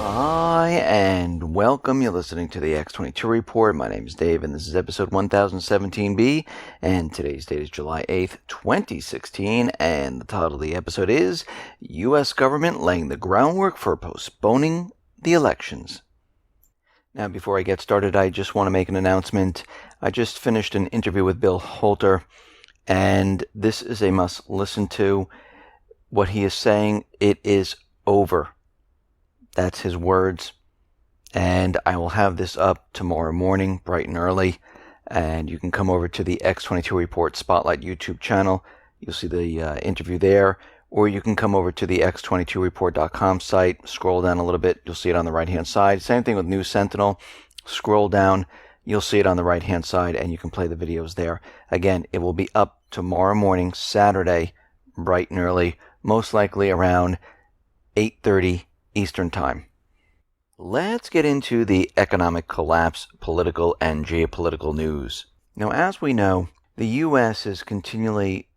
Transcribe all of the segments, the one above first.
Hi, and welcome. You're listening to the X22 Report. My name is Dave, and this is episode 1017B, and today's date is July 8th, 2016, and the title of the episode is U.S. Government Laying the Groundwork for Postponing the Elections. Now, before I get started, I just want to make an announcement. I just finished an interview with Bill Holter, and this is a must listen to. What he is saying, it is over. That's his words. And I will have this up tomorrow morning, bright and early. And you can come over to the X22 Report Spotlight YouTube channel. You'll see the interview there. Or you can come over to the X22Report.com site. Scroll down a little bit. You'll see it on the right-hand side. Same thing with News Sentinel. Scroll down. You'll see it on the right-hand side, and you can play the videos there. Again, it will be up tomorrow morning, Saturday, bright and early, most likely around 8:30 Eastern Time. Let's get into the economic collapse, political and geopolitical news. Now, as we know, the U.S. is continually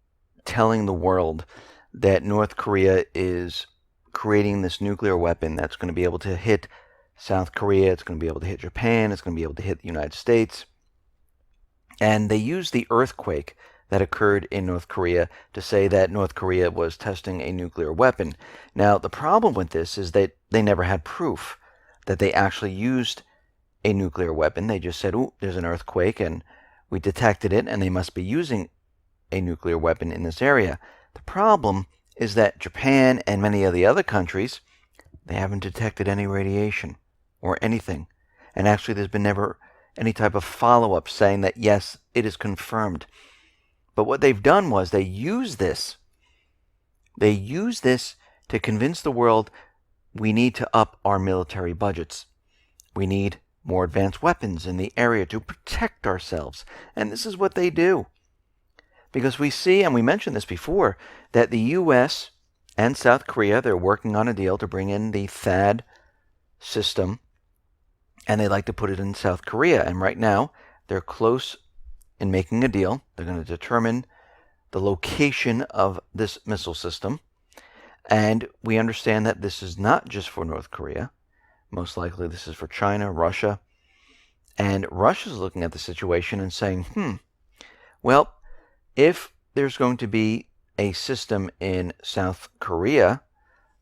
telling the world that North Korea is creating this nuclear weapon that's going to be able to hit South Korea, it's going to be able to hit Japan, it's going to be able to hit the United States. And they use the earthquake that occurred in North Korea to say that North Korea was testing a nuclear weapon. Now, the problem with this is that they never had proof that they actually used a nuclear weapon. They just said, "Oh, there's an earthquake, and we detected it, and they must be using a nuclear weapon in this area." The problem is that Japan and many of the other countries, they haven't detected any radiation or anything. And actually, there's been never any type of follow-up saying that, yes, it is confirmed. But what they've done was they used this. They used this to convince the world we need to up our military budgets. We need more advanced weapons in the area to protect ourselves. And this is what they do. Because we see, and we mentioned this before, that the U.S. and South Korea, they're working on a deal to bring in the THAAD system, and they like to put it in South Korea. And right now, they're close in making a deal. They're going to determine the location of this missile system. And we understand that this is not just for North Korea. Most likely this is for China, Russia. And Russia's looking at the situation and saying, well, if there's going to be a system in South Korea,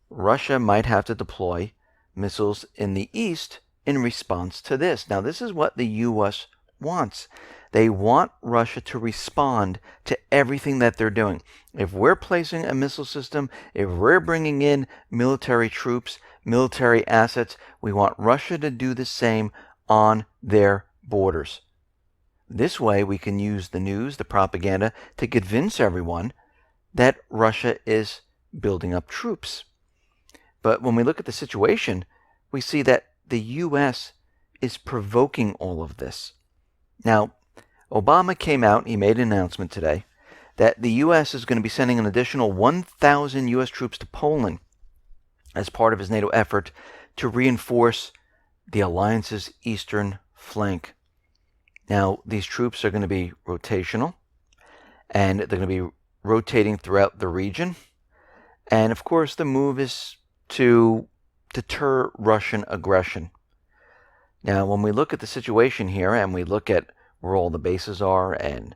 Russia might have to deploy missiles in the east in response to this. Now, this is what the U.S. wants. They want Russia to respond to everything that they're doing. If we're placing a missile system, if we're bringing in military troops, military assets, we want Russia to do the same on their borders. This way, we can use the news, the propaganda, to convince everyone that Russia is building up troops. But when we look at the situation, we see that the U.S. is provoking all of this. Now, Obama came out, he made an announcement today, that the U.S. is going to be sending an additional 1,000 U.S. troops to Poland as part of his NATO effort to reinforce the alliance's eastern flank. Now, these troops are going to be rotational, and they're going to be rotating throughout the region. And, of course, the move is to deter Russian aggression. Now, when we look at the situation here, and we look at where all the bases are and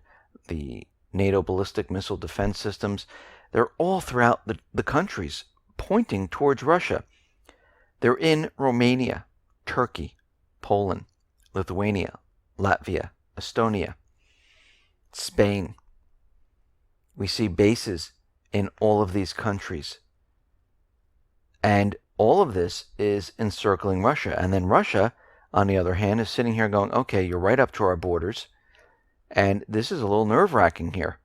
the NATO ballistic missile defense systems, they're all throughout the countries pointing towards Russia. They're in Romania, Turkey, Poland, Lithuania, Latvia, Estonia, Spain. We see bases in all of these countries. And all of this is encircling Russia. And then Russia, on the other hand, is sitting here going, okay, you're right up to our borders, and this is a little nerve-wracking here.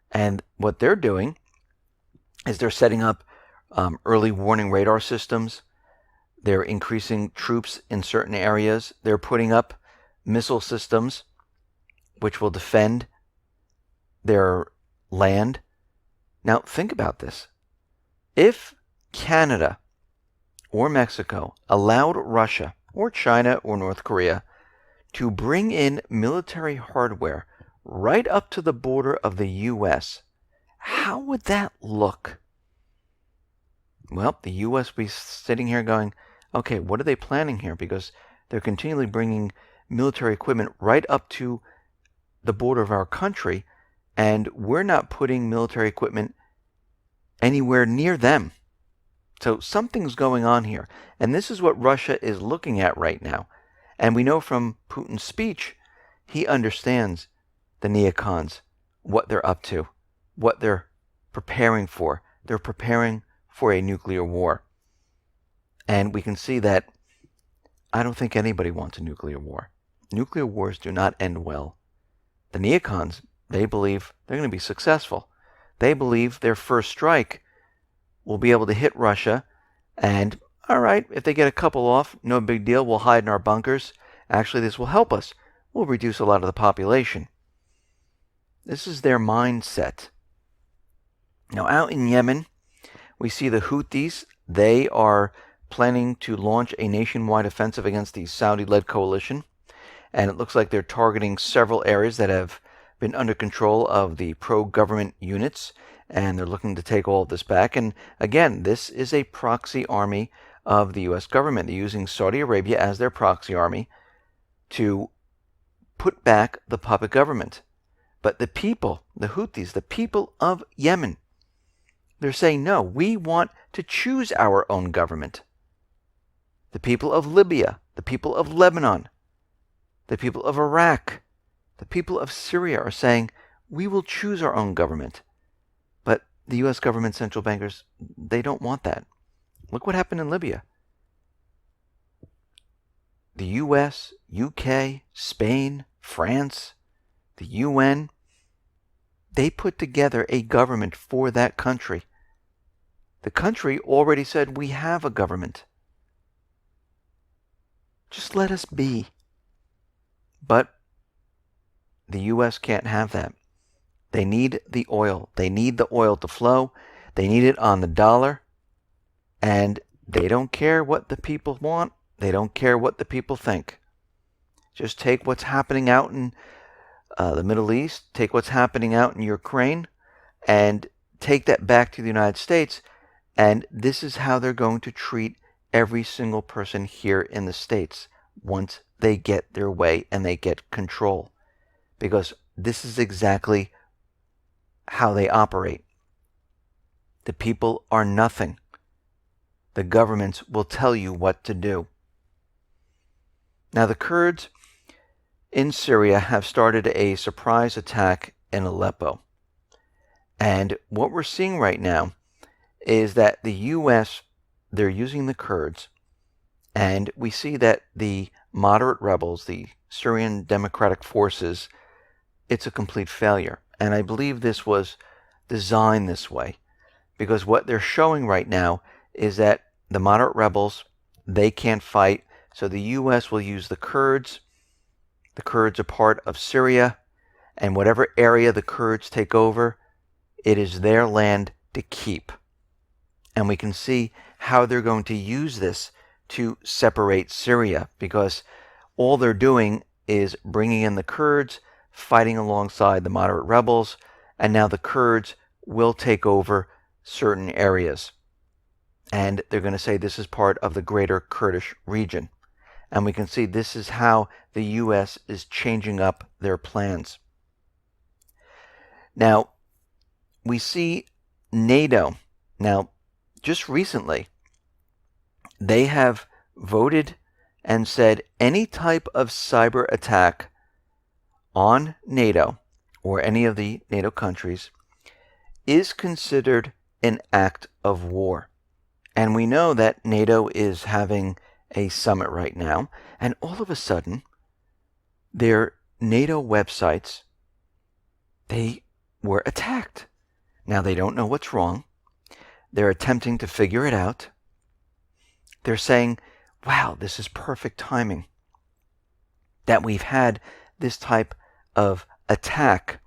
And what they're doing is they're setting up early warning radar systems. They're increasing troops in certain areas. They're putting up missile systems which will defend their land. Now, think about this. If Canada or Mexico allowed Russia or China or North Korea to bring in military hardware right up to the border of the U.S., how would that look? Well, the U.S. would be sitting here going, okay, what are they planning here? Because they're continually bringing military equipment right up to the border of our country, and we're not putting military equipment anywhere near them. So something's going on here. And this is what Russia is looking at right now. And we know from Putin's speech, he understands the neocons, what they're up to, what they're preparing for. They're preparing for a nuclear war. And we can see that I don't think anybody wants a nuclear war. Nuclear wars do not end well. The neocons, they believe they're going to be successful. They believe their first strike will be able to hit Russia, and all right, if they get a couple off, no big deal, we'll hide in our bunkers. Actually, this will help us. We'll reduce a lot of the population. This is their mindset. Now, out in Yemen, we see the Houthis. They are planning to launch a nationwide offensive against the Saudi-led coalition, and it looks like they're targeting several areas that have been under control of the pro-government units, and they're looking to take all of this back. And again, this is a proxy army of the U.S. government. They're using Saudi Arabia as their proxy army to put back the puppet government. But the people, the Houthis, the people of Yemen, they're saying, no, we want to choose our own government. The people of Libya, the people of Lebanon, the people of Iraq, the people of Syria are saying, we will choose our own government. But the U.S. government central bankers, they don't want that. Look what happened in Libya. The U.S., UK, Spain, France, the UN, they put together a government for that country. The country already said, we have a government. Just let us be. But the U.S. can't have that. They need the oil. They need the oil to flow. They need it on the dollar. And they don't care what the people want. They don't care what the people think. Just take what's happening out in the Middle East, take what's happening out in Ukraine, and take that back to the United States. And this is how they're going to treat every single person here in the States once they get their way and they get control. Because this is exactly how they operate. The people are nothing. The governments will tell you what to do. Now, the Kurds in Syria have started a surprise attack in Aleppo. And what we're seeing right now is that the U.S., they're using the Kurds, and we see that the moderate rebels, the Syrian Democratic Forces, it's a complete failure. And I believe this was designed this way, because what they're showing right now is that the moderate rebels, they can't fight, so the U.S. will use the Kurds. The Kurds are part of Syria, and whatever area the Kurds take over, it is their land to keep. And we can see how they're going to use this to separate Syria, because all they're doing is bringing in the Kurds, fighting alongside the moderate rebels, and now the Kurds will take over certain areas. And they're going to say this is part of the greater Kurdish region. And we can see this is how the U.S. is changing up their plans. Now, we see NATO. Now, just recently, they have voted and said any type of cyber attack on NATO or any of the NATO countries is considered an act of war. And we know that NATO is having a summit right now, and all of a sudden, their NATO websites, they were attacked. Now, they don't know what's wrong. They're attempting to figure it out. They're saying, wow, this is perfect timing that we've had this type of attack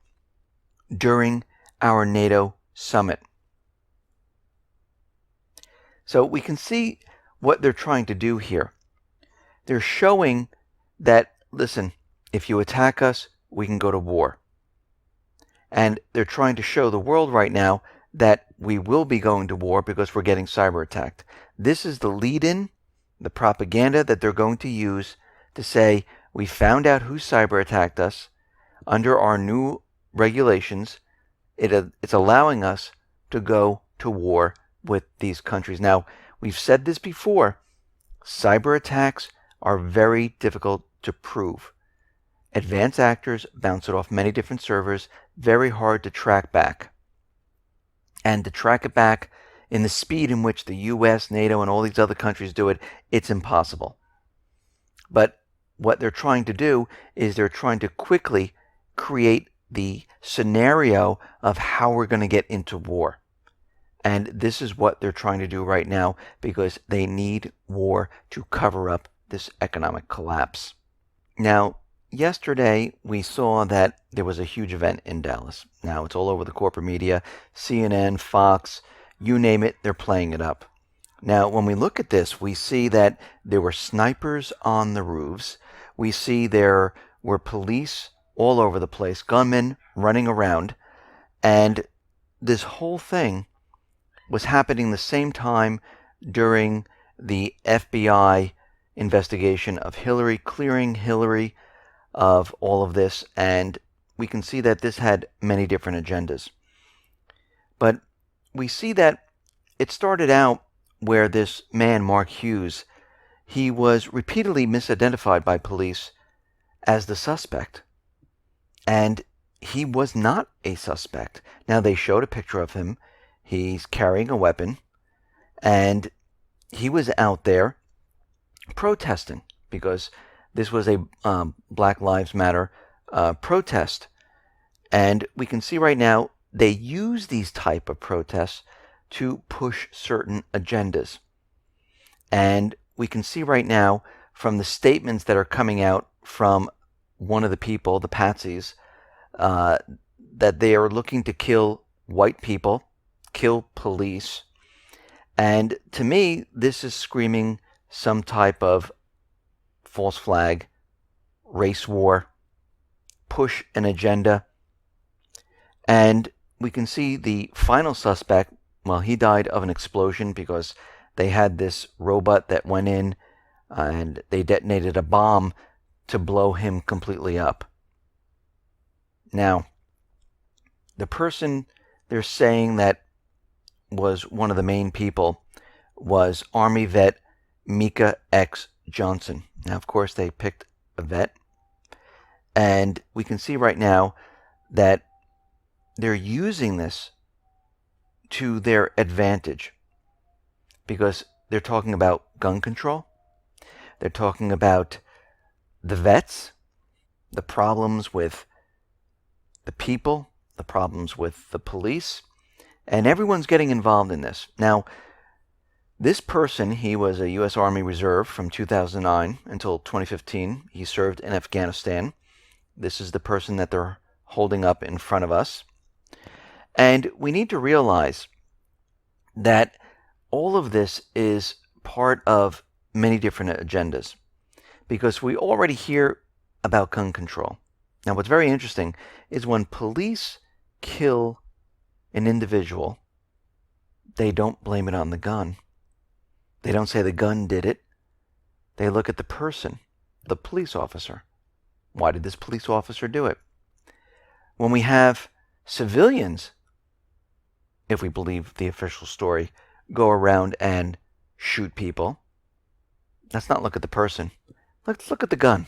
during our NATO summit. So we can see what they're trying to do here. They're showing that, listen, if you attack us, we can go to war. And they're trying to show the world right now that we will be going to war because we're getting cyber attacked. This is the lead-in, the propaganda that they're going to use to say, we found out who cyber attacked us. Under our new regulations, it's allowing us to go to war with these countries. Now, we've said this before. Cyber attacks are very difficult to prove. Advanced actors bounce it off many different servers, very hard to track back. And to track it back in the speed in which the US, NATO, and all these other countries do it, it's impossible. But what they're trying to do is they're trying to quickly create the scenario of how we're going to get into war. And this is what they're trying to do right now because they need war to cover up this economic collapse. Now, yesterday we saw that there was a huge event in Dallas. Now, it's all over the corporate media, CNN, Fox, you name it, they're playing it up. Now, when we look at this, we see that there were snipers on the roofs. We see there were police all over the place, gunmen running around, and this whole thing was happening the same time during the FBI investigation of Hillary, clearing Hillary of all of this, and we can see that this had many different agendas. But we see that it started out where this man, Mark Hughes, he was repeatedly misidentified by police as the suspect. And he was not a suspect. Now, they showed a picture of him. He's carrying a weapon. And he was out there protesting because this was a Black Lives Matter protest. And we can see right now they use these type of protests to push certain agendas. And we can see right now from the statements that are coming out from one of the people, the patsies, that they are looking to kill white people, kill police. And to me, this is screaming some type of false flag, race war, push an agenda. And we can see the final suspect, well, he died of an explosion because they had this robot that went in and they detonated a bomb to blow him completely up. Now, the person they're saying that was one of the main people was Army vet Mika X. Johnson. Now, of course, they picked a vet. And we can see right now that they're using this to their advantage because they're talking about gun control. They're talking about the vets, the problems with the people, the problems with the police, and everyone's getting involved in this. Now, this person, he was a U.S. Army Reserve from 2009 until 2015. He served in Afghanistan. This is the person that they're holding up in front of us. And we need to realize that all of this is part of many different agendas because we already hear about gun control. Now, what's very interesting is when police kill an individual, they don't blame it on the gun. They don't say the gun did it. They look at the person, the police officer. Why did this police officer do it? When we have civilians, if we believe the official story, go around and shoot people, let's not look at the person. Let's look at the gun.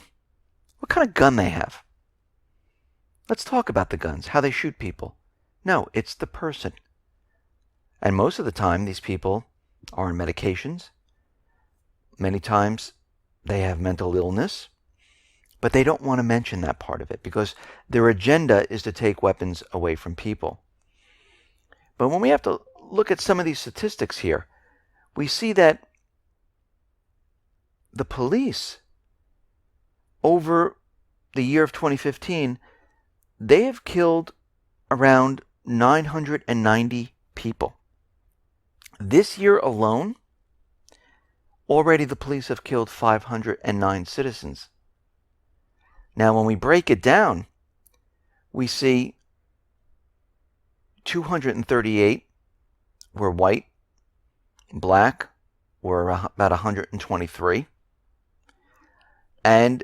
What kind of gun they have? Let's talk about the guns, how they shoot people. No, it's the person. And most of the time, these people are on medications. Many times, they have mental illness. But they don't want to mention that part of it because their agenda is to take weapons away from people. But when we have to look at some of these statistics here, we see that the police, over the year of 2015, they have killed around 990 people. This year alone, already the police have killed 509 citizens. Now, when we break it down, we see 238 were white, black were about 123. And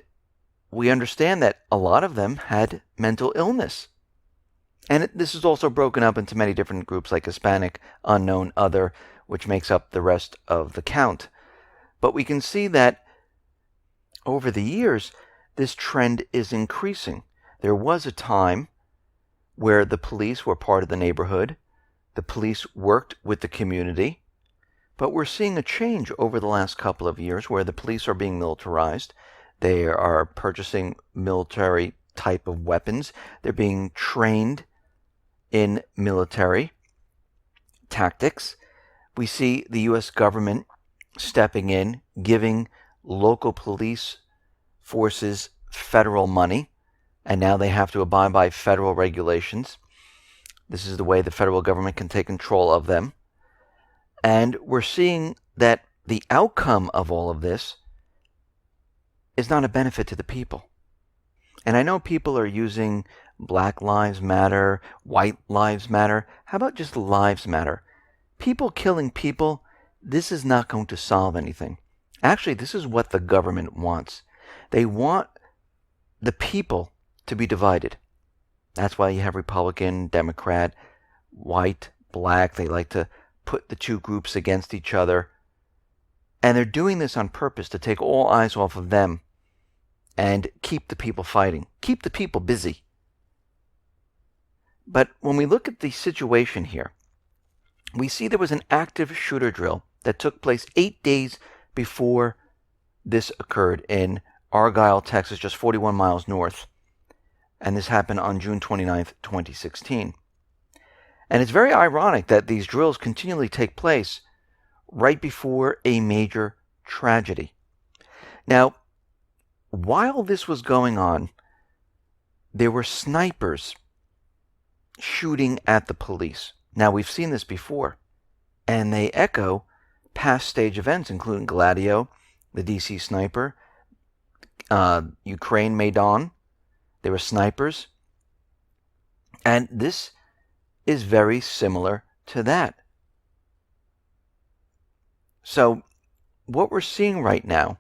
we understand that a lot of them had mental illness. And this is also broken up into many different groups like Hispanic, unknown, other, which makes up the rest of the count. But we can see that over the years, this trend is increasing. There was a time where the police were part of the neighborhood. The police worked with the community. But we're seeing a change over the last couple of years where the police are being militarized. They are purchasing military type of weapons. They're being trained in military tactics. We see the U.S. government stepping in, giving local police forces federal money, and now they have to abide by federal regulations. This is the way the federal government can take control of them. And we're seeing that the outcome of all of this is not a benefit to the people. And I know people are using Black Lives Matter, White Lives Matter. How about just Lives Matter? People killing people, this is not going to solve anything. Actually, this is what the government wants. They want the people to be divided. That's why you have Republican, Democrat, white, black. They like to put the two groups against each other. And they're doing this on purpose to take all eyes off of them and keep the people fighting, keep the people busy. But when we look at the situation here, we see there was an active shooter drill that took place 8 days before this occurred in Argyle, Texas, just 41 miles north. And this happened on June 29th, 2016. And it's very ironic that these drills continually take place right before a major tragedy. Now, while this was going on, there were snipers shooting at the police. Now, we've seen this before, and they echo past stage events, including Gladio, the DC sniper, Ukraine Maidan. There were snipers, and this is very similar to that. So, what we're seeing right now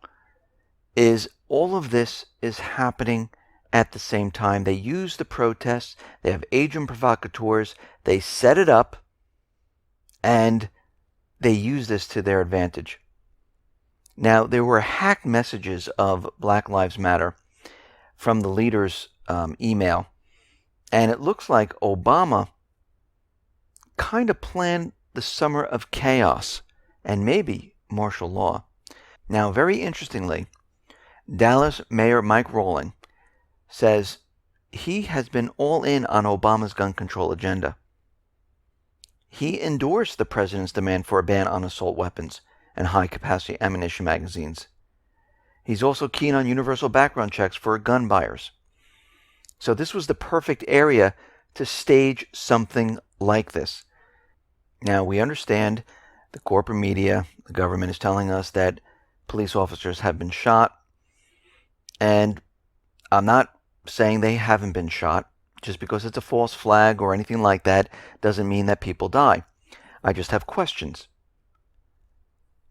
is all of this is happening at the same time. They use the protests, they have agent provocateurs, they set it up, and they use this to their advantage. Now, there were hacked messages of Black Lives Matter from the leader's email, and it looks like Obama kind of planned the summer of chaos and maybe martial law. Now, very interestingly, Dallas Mayor Mike Rowling says he has been all in on Obama's gun control agenda. He endorsed the president's demand for a ban on assault weapons and high-capacity ammunition magazines. He's also keen on universal background checks for gun buyers. So this was the perfect area to stage something like this. Now, we understand the corporate media, the government is telling us that police officers have been shot. And I'm not saying they haven't been shot. Just because it's a false flag or anything like that doesn't mean that people die. I just have questions.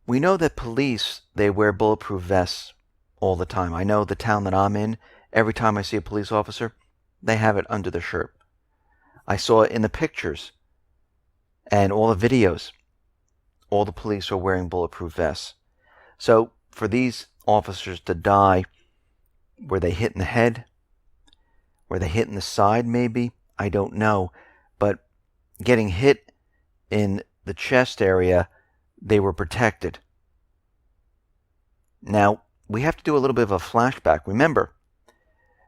We know that police, they wear bulletproof vests all the time. I know the town that I'm in, every time I see a police officer, they have it under their shirt. I saw it in the pictures and all the videos. All the police are wearing bulletproof vests. So for these officers to die, were they hit in the head? Were they hit in the side maybe? I don't know. But getting hit in the chest area, they were protected. Now, we have to do a little bit of a flashback. Remember,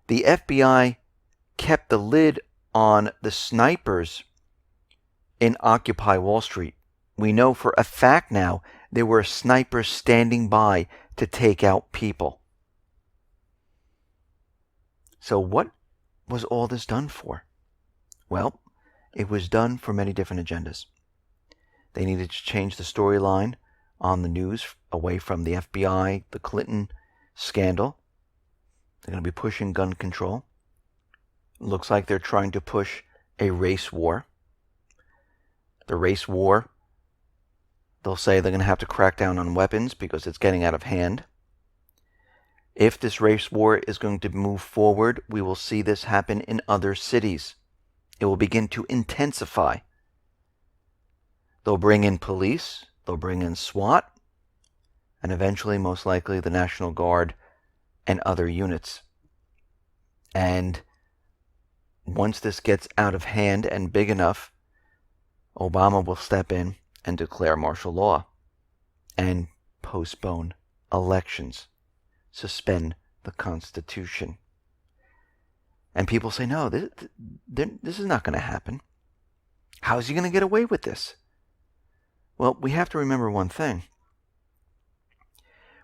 the FBI kept the lid on the snipers in Occupy Wall Street. We know for a fact now there were snipers standing by to take out people. So what was all this done for? Well, it was done for many different agendas. They needed to change the storyline on the news away from the FBI, the Clinton scandal. They're going to be pushing gun control. It looks like they're trying to push a race war. The race war They'll say they're going to have to crack down on weapons because it's getting out of hand. If this race war is going to move forward, we will see this happen in other cities. It will begin to intensify. They'll bring in police, they'll bring in SWAT, and eventually, most likely, the National Guard and other units. And once this gets out of hand and big enough, Obama will step in and declare martial law and postpone elections, suspend the Constitution. And people say, no, this is not going to happen. How is he going to get away with this? Well, we have to remember one thing.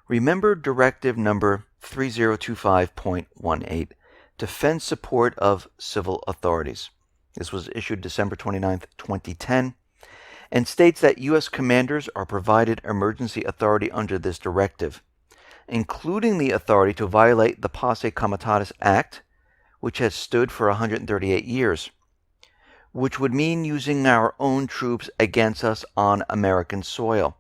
Remember Directive number 3025.18, Defense Support of Civil Authorities. This was issued December 29th, 2010, and states that U.S. commanders are provided emergency authority under this directive, including the authority to violate the Posse Comitatus Act, which has stood for 138 years, which would mean using our own troops against us on American soil.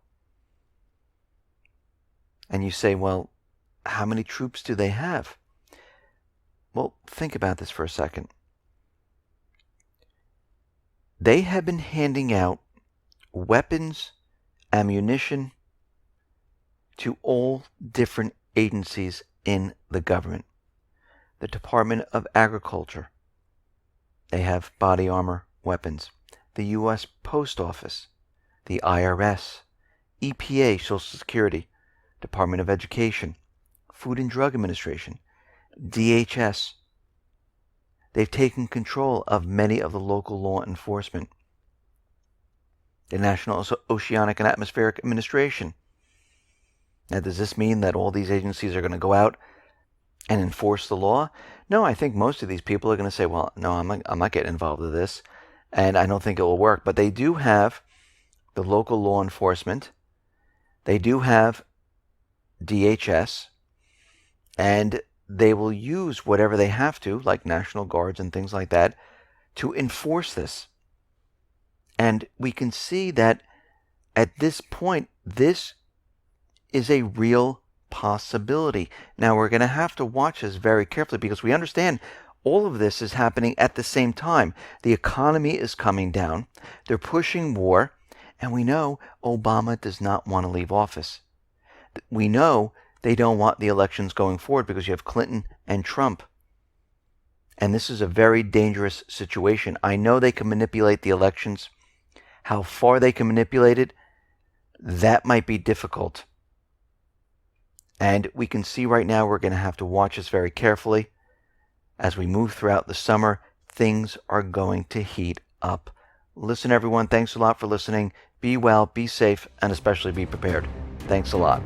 And you say, well, how many troops do they have? Well, think about this for a second. They have been handing out weapons, ammunition to all different agencies in the government. The Department of Agriculture, they have body armor weapons. The U.S. Post Office, the IRS, EPA, Social Security, Department of Education, Food and Drug Administration, DHS. They've taken control of many of the local law enforcement. The National Oceanic and Atmospheric Administration. Now, does this mean that all these agencies are going to go out and enforce the law? No, I think most of these people are going to say, well, no, I'm not getting involved with this, and I don't think it will work. But they do have the local law enforcement. They do have DHS, and they will use whatever they have to, like National Guards and things like that, to enforce this. And we can see that at this point, this is a real possibility. Now, we're going to have to watch this very carefully because we understand all of this is happening at the same time. The economy is coming down. They're pushing war. And we know Obama does not want to leave office. We know they don't want the elections going forward because you have Clinton and Trump. And this is a very dangerous situation. I know they can manipulate the elections. How far they can manipulate it, that might be difficult. And we can see right now we're going to have to watch this very carefully. As we move throughout the summer, things are going to heat up. Listen, everyone, thanks a lot for listening. Be well, be safe, and especially be prepared. Thanks a lot.